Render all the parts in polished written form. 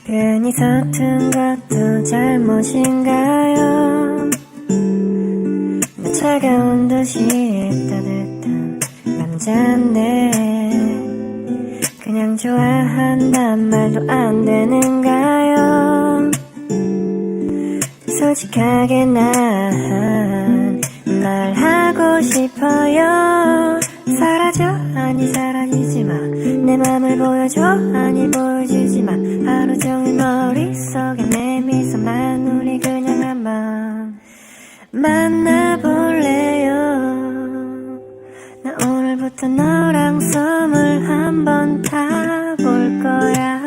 괜히 서툰 것도 잘못인가요? 나 차가운 듯이 따뜻한 남잔데 그냥 좋아한단 말도 안 되는가요? 솔직하게 난 말하고 싶어요. 사라져 아니 사라지지마. 내 맘을 보여줘 아니 보여주지마. 하루 종일 머릿속에 내 미소만. 우리 그냥 한번 만나볼래요. 나 오늘부터 너랑 썸을 한번 타볼 거야.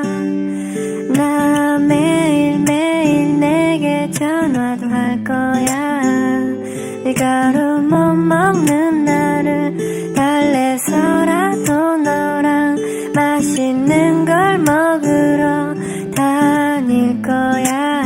나 매일매일 내게 전화도 할 거야. 밀가루 못 먹는 나를 달래서라도 너랑 맛있는 걸 먹으러 다닐 거야.